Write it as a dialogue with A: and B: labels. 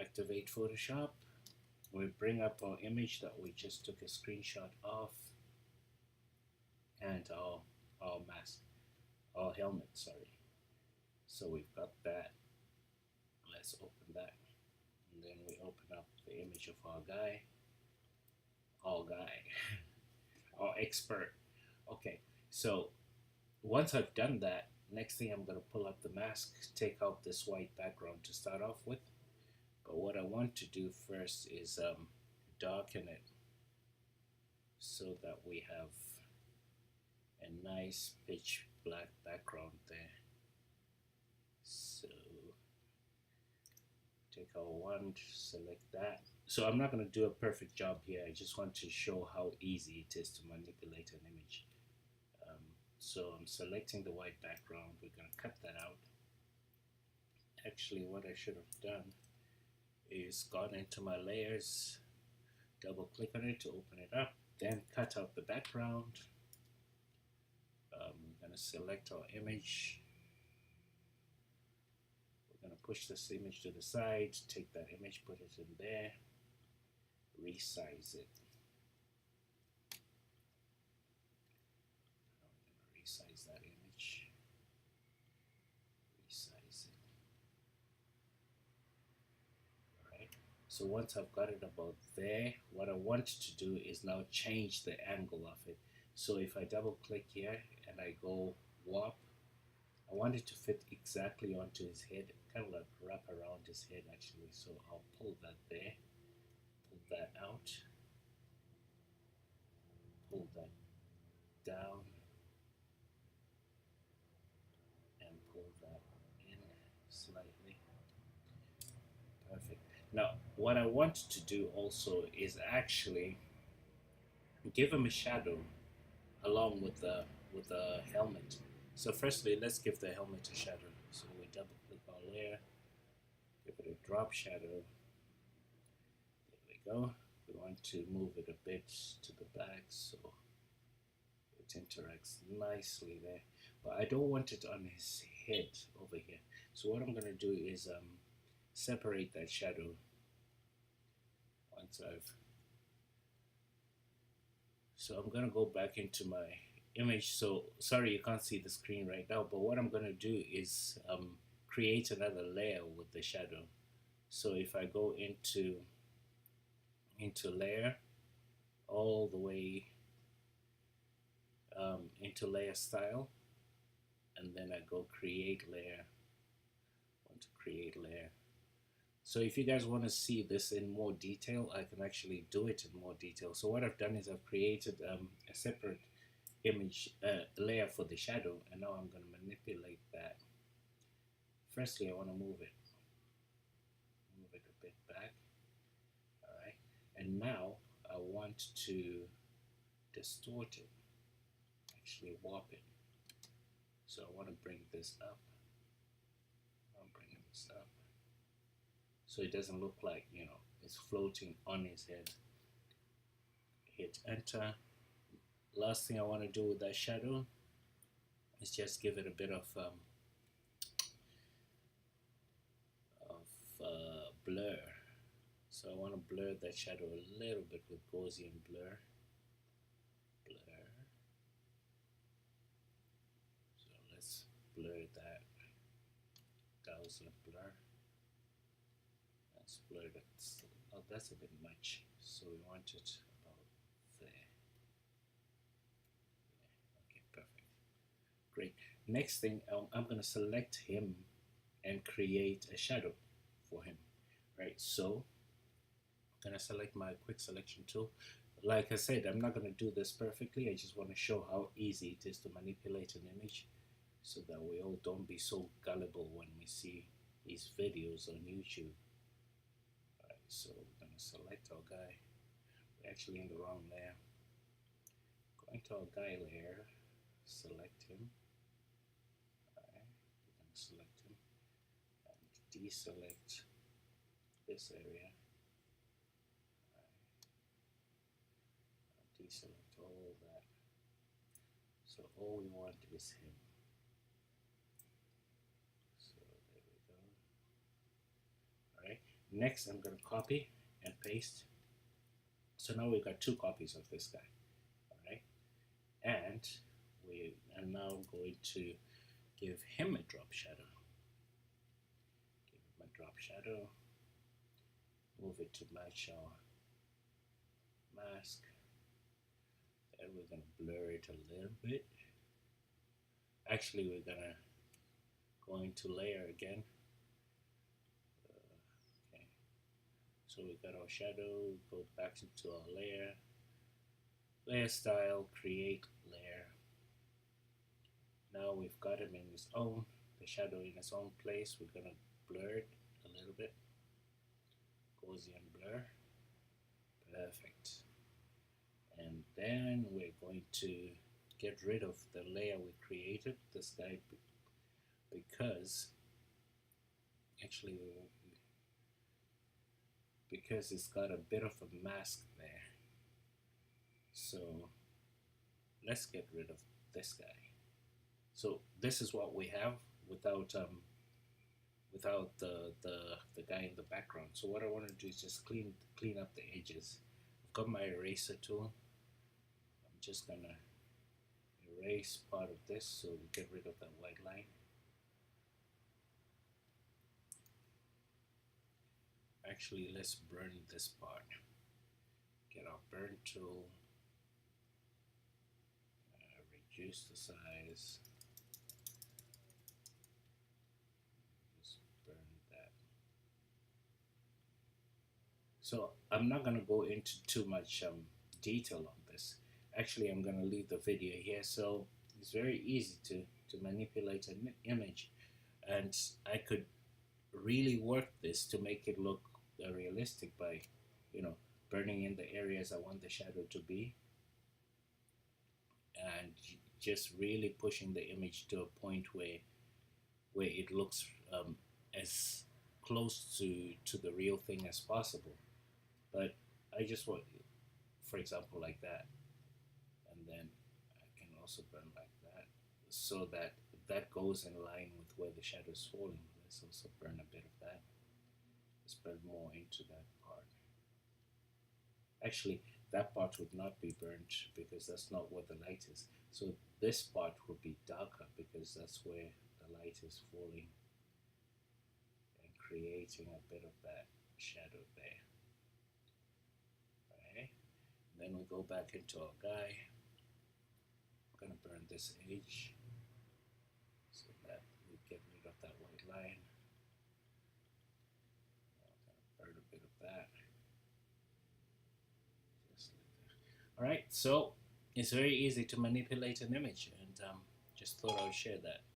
A: Activate Photoshop. We bring up our image that we just took a screenshot of, and our mask, our helmet, sorry. So we've got that. Let's open that. And then we open up the image of our guy, our expert. Okay, so once I've done that, next thing I'm going to pull up the mask, take out this white background to start off with. But what I want to do first is darken it so that we have a nice pitch black background there. So take our wand, select that. So I'm not going to do a perfect job here. I just want to show how easy it is to manipulate an image. So I'm selecting the white background. We're going to cut that out. Actually, what I should have done is gone into my layers, double click on it to open it up, then cut out the background. We're going to select our image. We're going to push this image to the side, take that image, put it in there, resize it. I'm going to resize that image, resize it. Alright, so once I've got it about there, what I want to do is now change the angle of it. So if I double click here and I go warp, I want it to fit exactly onto his head, kind of like wrap around his head actually. So I'll pull that there, pull that out, pull that down, and pull that in slightly. Perfect. Now, what I want to do also is actually give him a shadow along with the helmet. So firstly, let's give the helmet a shadow. So we double click our layer, give it a drop shadow. There we go. We want to move it a bit to the back so it interacts nicely there. But I don't want it on his head over here. So what I'm going to do is separate that shadow once so I'm going to go back into my image. So sorry you can't see the screen right now, but what I'm going to do is create another layer with the shadow. So if I go into layer, all the way into layer style, and then I go create layer. I want to create layer. So if you guys want to see this in more detail, I can actually do it in more detail. So what I've done is I've created a separate image layer for the shadow, and now I'm going to manipulate that. Firstly, I want to move it a bit back. All right, and now I want to distort it, actually warp it. So I want to bring this up. I'm bringing this up so it doesn't look like, you know, it's floating on his head. Hit enter. Last thing I want to do with that shadow is just give it a bit of blur. So I want to blur that shadow a little bit with Gaussian blur. So let's blur that. Gaussian blur. Let's blur that. Oh, that's a bit much. So we want it about there. Yeah. Okay, perfect. Great. Next thing, I'm going to select him and create a shadow for him. Right. So I'm going to select my quick selection tool. Like I said, I'm not going to do this perfectly. I just want to show how easy it is to manipulate an image so that we all don't be so gullible when we see these videos on YouTube. Alright, so we're going to select our guy. We're actually in the wrong layer. Going to our guy layer, select him. Alright, we're going to select him and deselect this area. Deselect all that. So all we want is him. So there we go. Alright. Next, I'm going to copy and paste. So now we've got two copies of this guy. All right. And we are now going to give him a drop shadow. Give him a drop shadow. Move it to match our mask. And we're going to blur it a little bit. Actually, we're going to go into layer again. Okay. So we got our shadow, go back into our layer style, create layer. Now we've got him in his own, the shadow in its own place. We're going to blur it a little bit. Gaussian blur. Perfect. And then we're going to get rid of the layer we created, this guy, because actually because it's got a bit of a mask there. So let's get rid of this guy. So this is what we have without the guy in the background. So what I want to do is just clean up the edges. I've got my eraser tool. I'm just gonna erase part of this so we get rid of that white line. Actually, let's burn this part. Get our burn tool, reduce the size, just burn that. So I'm not going to go into too much detail on this. Actually, I'm going to leave the video here. So it's very easy to manipulate an image, and I could really work this to make it look realistic by, burning in the areas I want the shadow to be, and just really pushing the image to a point where it looks as close to the real thing as possible. But I just want, for example, like that, and then I can also burn like that, so that that goes in line with where the shadow is falling. Let's also burn a bit of that. Let's burn more into that part. Actually, that part would not be burnt because that's not what the light is. So this part would be darker because that's where the light is falling and creating a bit of that shadow there. Okay. Then we go back into our guy. I'm gonna burn this edge so that we get rid of that white line. I'm gonna burn a bit of that. Just like that. Alright, so it's very easy to manipulate an image, and just thought I would share that.